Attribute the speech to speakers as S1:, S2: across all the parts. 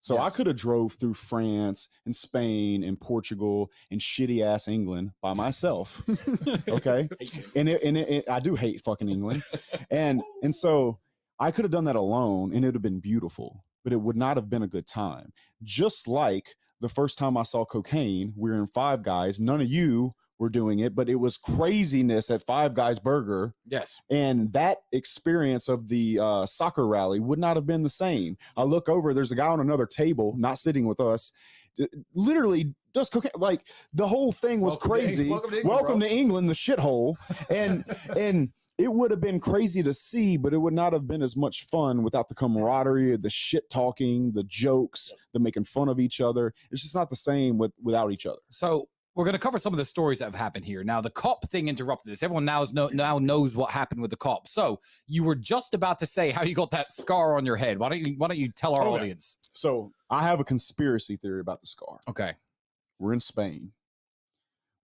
S1: So I could have drove through France and Spain and Portugal and shitty ass England by myself. Okay. And I do hate fucking England. And so I could have done that alone and it would have been beautiful, but it would not have been a good time. Just like the first time I saw cocaine, we were in Five Guys. None of you were doing it, but it was craziness at Five Guys Burger.
S2: Yes.
S1: And that experience of the soccer rally would not have been the same. I look over, there's a guy on another table, not sitting with us, literally does cocaine. Like the whole thing was crazy. Welcome to England, the shithole. And it would have been crazy to see, but it would not have been as much fun without the camaraderie, the shit talking, the jokes, the making fun of each other. It's just not the same without each other.
S2: So we're going to cover some of the stories that have happened here. Now, the cop thing interrupted this. Everyone now knows what happened with the cop. So you were just about to say how you got that scar on your head. Why don't you tell our audience?
S1: So I have a conspiracy theory about the scar.
S2: Okay.
S1: We're in Spain.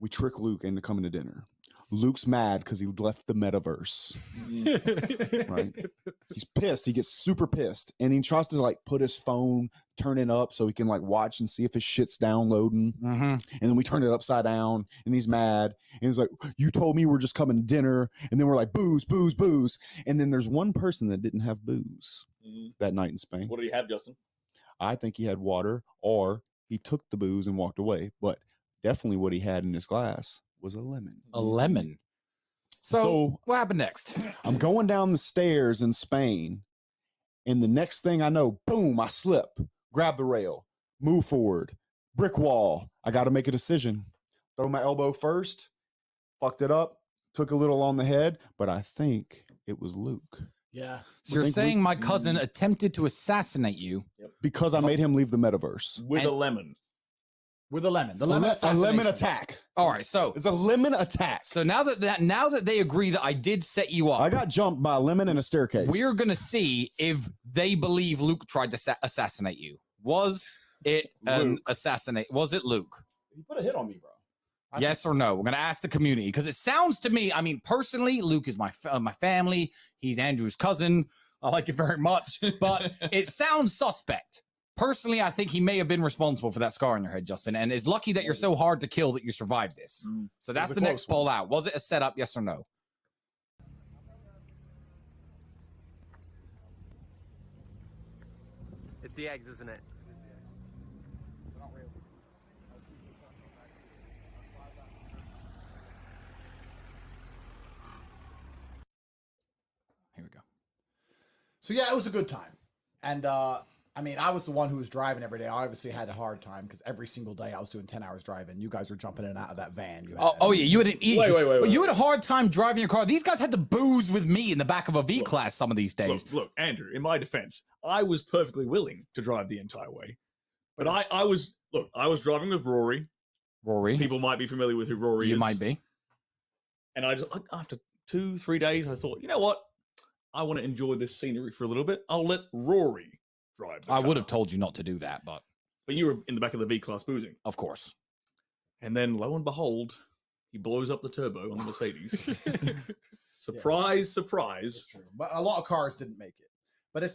S1: We trick Luke into coming to dinner. Luke's mad because he left the metaverse. Right? He's pissed. He gets super pissed. And he tries to like put his phone, turn it up so he can like watch and see if his shit's downloading.
S2: Mm-hmm.
S1: And then we turn it upside down and he's mad. And he's like, you told me we're just coming to dinner. And then we're like, booze, booze, booze. And then there's one person that didn't have booze that night in Spain.
S3: What did he have, Justin?
S1: I think he had water or he took the booze and walked away. But definitely what he had in his glass was a lemon.
S2: A lemon. So what happened next?
S1: I'm going down the stairs in Spain, and the next thing I know, boom, I slip, grab the rail, move forward, brick wall. I got to make a decision. Throw my elbow first, fucked it up, took a little on the head, but I think it was Luke.
S3: Yeah.
S2: So you're saying my cousin attempted to assassinate you
S1: because I made him leave the metaverse
S3: with a lemon.
S4: With a lemon. The
S1: lemon a lemon attack.
S2: All right, so
S1: it's a lemon attack.
S2: So now that they agree that I did set you up,
S1: I got jumped by a lemon in a staircase.
S2: We're gonna see if they believe Luke tried to assassinate you. Was it an assassinate? Was it Luke?
S1: He put a hit on me, bro.
S2: Yes or no? We're gonna ask the community because it sounds to me. I mean, personally, Luke is my family. He's Andrew's cousin. I like it very much, but it sounds suspect. Personally, I think he may have been responsible for that scar on your head, Justin, and it's lucky that you're so hard to kill that you survived this. So that's the next poll out. Was it a setup, yes or no?
S5: It's the eggs, isn't it?
S2: Here we go.
S4: So yeah, it was a good time. And I mean, I was the one who was driving every day. I obviously had a hard time because every single day I was doing 10 hours driving. You guys were jumping in and out of that van.
S2: Yeah, you had
S3: wait.
S2: You had a hard time driving your car. These guys had to booze with me in the back of a V-Class some of these days.
S3: Look, Andrew, in my defense, I was perfectly willing to drive the entire way. But I was driving with Rory. People might be familiar with who Rory is.
S2: You might be.
S3: And after 2-3 days, I thought, you know what? I want to enjoy this scenery for a little bit. I'll let Rory drive the car.
S2: I would have told you not to do that, but
S3: you were in the back of the V-Class boozing.
S2: Of course.
S3: And then, lo and behold, he blows up the turbo on the Mercedes. Surprise.
S4: It's true. But a lot of cars didn't make it. But what's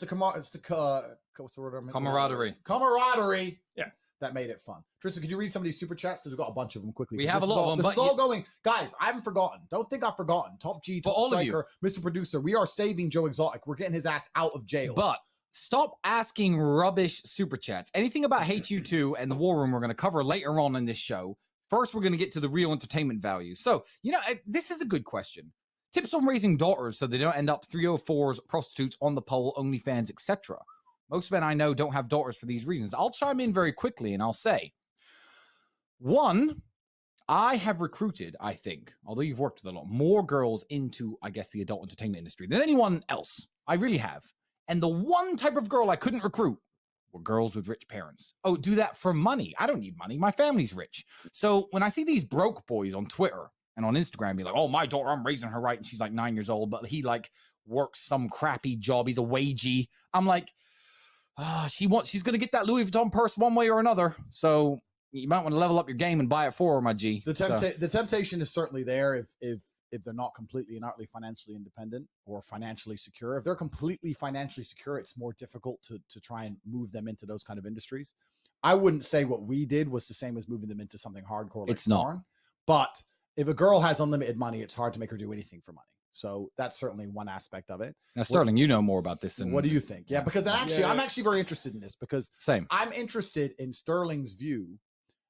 S4: the word?
S2: Camaraderie.
S4: Camaraderie.
S3: Yeah.
S4: That made it fun. Tristan, can you read some of these super chats? Because we've got a bunch of them quickly.
S2: We have a lot of them.
S4: This is all going. Guys, I haven't forgotten. Don't think I've forgotten. Top G, Top Striker, Mr. Producer. We are saving Joe Exotic. We're getting his ass out of jail.
S2: But stop asking rubbish super chats. Anything about HU2 and the War Room we're going to cover later on in this show. First, we're going to get to the real entertainment value. So, this is a good question. Tips on raising daughters so they don't end up 304s, prostitutes, on the pole, OnlyFans, etc. Most men I know don't have daughters for these reasons. I'll chime in very quickly and I'll say, one, I have recruited, I think, although you've worked with a lot, more girls into, I guess, the adult entertainment industry than anyone else. I really have. And the one type of girl I couldn't recruit were girls with rich parents. Oh, do that for money. I don't need money. My family's rich. So when I see these broke boys on Twitter and on Instagram be like, oh, my daughter, I'm raising her right, and she's like 9 years old, but he like works some crappy job. He's a wagey. I'm like, she's going to get that Louis Vuitton purse one way or another. So you might want to level up your game and buy it for her, my G.
S4: The temptation is certainly there. If if they're not completely and utterly financially independent or financially secure. If they're completely financially secure, it's more difficult to try and move them into those kind of industries. I wouldn't say what we did was the same as moving them into something hardcore like
S2: It's not.
S4: porn, but if a girl has unlimited money, it's hard to make her do anything for money. So that's certainly one aspect of it.
S2: Now, Sterling, you know more about this than
S4: What do you think? Yeah, because actually, I'm actually very interested in this because
S2: same.
S4: I'm interested in Sterling's view,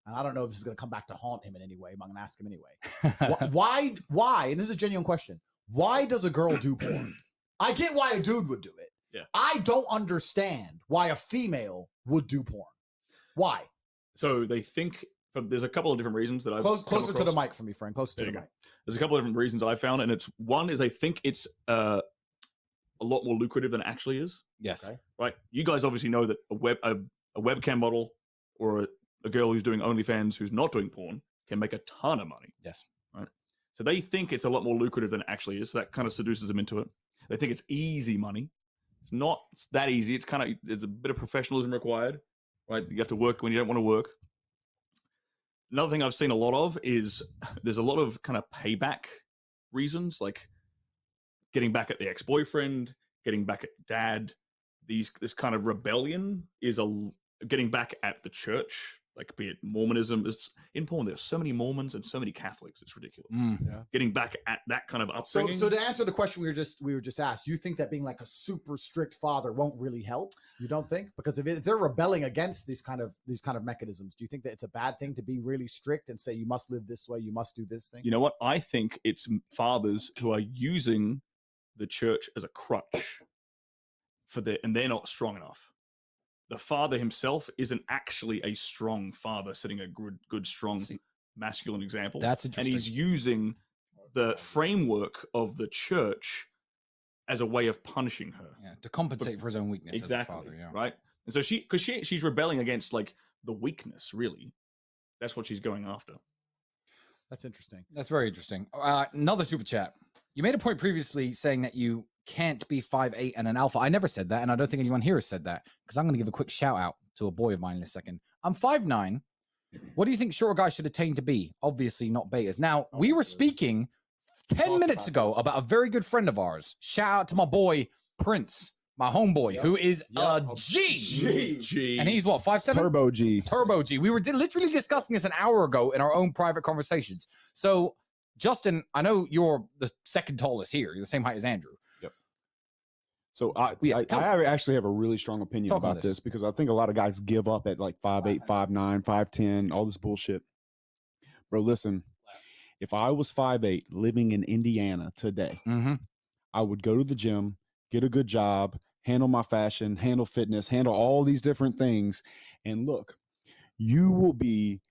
S4: and I don't know if this is going to come back to haunt him in any way, but I'm going to ask him anyway. Why, and this is a genuine question, why does a girl do porn? I get why a dude would do it.
S3: Yeah.
S4: I don't understand why a female would do porn. Why?
S3: So they think there's a couple of different reasons that I've
S4: closer to the mic for me, Frank. Closer to the mic.
S3: There's a couple of different reasons I found, and one is I think it's a lot more lucrative than it actually is.
S2: Yes.
S4: Okay.
S3: Right. You guys obviously know that a webcam model or a girl who's doing OnlyFans who's not doing porn can make a ton of money.
S2: Yes.
S3: Right. So they think it's a lot more lucrative than it actually is. So that kind of seduces them into it. They think it's easy money. It's not that easy. There's a bit of professionalism required. Right. You have to work when you don't want to work. Another thing I've seen a lot of is there's a lot of kind of payback reasons, like getting back at the ex-boyfriend, getting back at dad. This kind of rebellion is getting back at the church, like be it Mormonism. In porn, there's so many Mormons and so many Catholics. It's ridiculous.
S4: Yeah.
S3: Getting back at that kind of upbringing.
S4: So to answer the question we were just asked, you think that being like a super strict father won't really help? You don't think? Because if they're rebelling against these kind of mechanisms, do you think that it's a bad thing to be really strict and say you must live this way, you must do this thing?
S3: You know what? I think it's fathers who are using the church as a crutch and they're not strong enough. The father himself isn't actually a strong father, setting a good, strong, masculine example.
S2: That's interesting.
S3: And he's using the framework of the church as a way of punishing her.
S2: Yeah, to compensate for his own weakness
S3: Exactly.
S2: as a father. Yeah.
S3: Right. And so she's rebelling against like the weakness, really. That's what she's going after.
S4: That's interesting.
S2: That's very interesting. Another super chat. You made a point previously saying that you can't be 5'8" and an alpha. I never said that, and I don't think anyone here has said that, because I'm going to give a quick shout out to a boy of mine in a second. I'm 5'9". What do you think shorter guys should attain to be? Obviously not betas. Now, we were speaking 10 minutes ago about a very good friend of ours. Shout out to my boy, Prince, my homeboy, who is a G. And he's what, 5'7"?
S1: Turbo G.
S2: Turbo G. We were literally discussing this an hour ago in our own private conversations. So, Justin, I know you're the second tallest here. You're the same height as Andrew.
S1: Yep. So I actually have a really strong opinion about this because I think a lot of guys give up at like 5'8", 5'9", 5'10", all this bullshit. Bro, listen, if I was 5'8", living in Indiana today, I would go to the gym, get a good job, handle my fashion, handle fitness, handle all these different things. And look, you will be,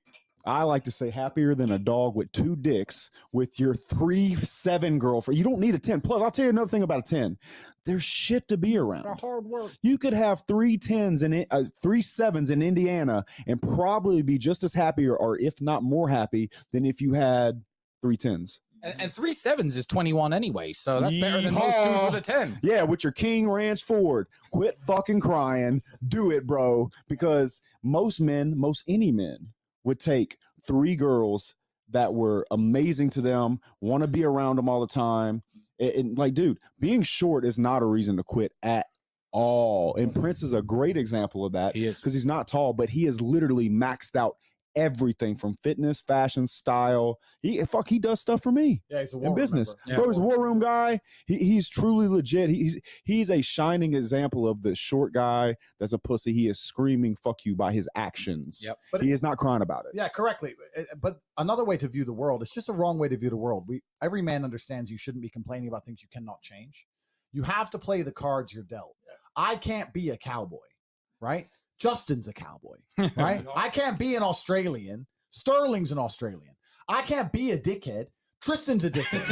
S1: I like to say, happier than a dog with 2 dicks with your 3'7" girlfriend. You don't need a 10. Plus, I'll tell you another thing about a 10. There's shit to be around.
S2: They're hard work.
S1: You could have 3 10s and 3 7s in Indiana and probably be just as happy or if not more happy than if you had 3 10s.
S2: And 3 7s is 21 anyway, so that's better than most dudes with a 10.
S1: Yeah, with your King Ranch Ford. Quit fucking crying. Do it, bro. Because most any men would take 3 girls that were amazing to them, want to be around them all the time. And like, dude, being short is not a reason to quit at all. And Prince is a great example of that.
S2: He is.
S1: Because he's not tall, but he has literally maxed out everything from fitness, fashion, style. He does stuff for me.
S4: Yeah, he's a
S1: in business.
S2: Yeah.
S1: Bro, he's a war room guy. He's truly legit. He's a shining example of the short guy that's a pussy. He is screaming "fuck you" by his actions.
S2: Yep.
S4: But
S1: he is not crying about it.
S4: Yeah, correctly. But another way to view the world, it's just a wrong way to view the world. Every man understands you shouldn't be complaining about things you cannot change. You have to play the cards you're dealt. Yeah. I can't be a cowboy, right? Justin's a cowboy, right? I can't be an Australian. Sterling's an Australian. I can't be a dickhead. Tristan's a dickhead.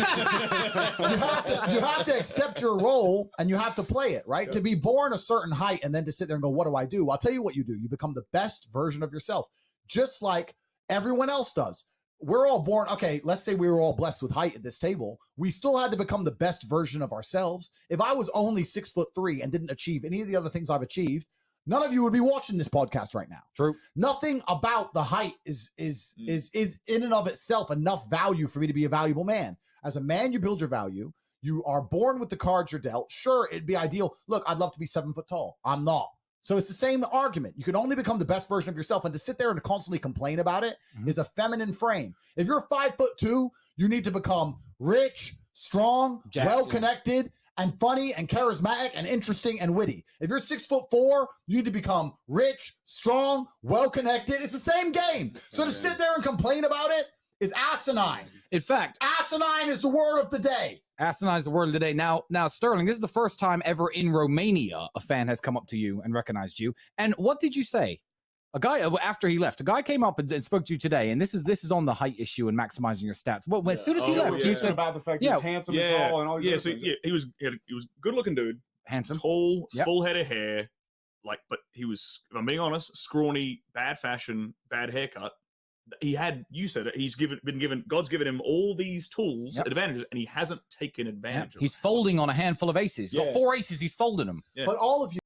S4: you have to accept your role and you have to play it, right? Yep. To be born a certain height and then to sit there and go, what do I do? I'll tell you what you do. You become the best version of yourself, just like everyone else does. We're all born, okay, let's say we were all blessed with height at this table. We still had to become the best version of ourselves. If I was only 6'3" and didn't achieve any of the other things I've achieved, none of you would be watching this podcast right now.
S2: True.
S4: Nothing about the height is in and of itself enough value for me to be a valuable man. As a man, you build your value. You are born with the cards you're dealt. Sure, it'd be ideal. Look, I'd love to be 7 foot tall. I'm not. So it's the same argument. You can only become the best version of yourself, and to sit there and to constantly complain about it is a feminine frame. If you're 5'2", you need to become rich, strong, well-connected, and funny and charismatic and interesting and witty. If you're 6'4", you need to become rich, strong, well-connected. It's the same game. So to sit there and complain about it is asinine.
S2: In fact,
S4: asinine is the word of the day.
S2: Asinine is the word of the day. Now, Sterling, this is the first time ever in Romania a fan has come up to you and recognized you. And what did you say? A guy, after he left, a guy came up and spoke to you today, and this is on the height issue and maximizing your stats. Well, as soon as he left, you said
S1: about the fact he's handsome and tall and all these
S3: so he was good looking dude,
S2: handsome,
S3: tall, full head of hair, but he was, if I'm being honest, scrawny, bad fashion, bad haircut. He had, you said it, God's given him all these tools, advantages, and he hasn't taken advantage of
S2: He's folding on a handful of aces. He's got 4 aces, he's folding them.
S4: But all of you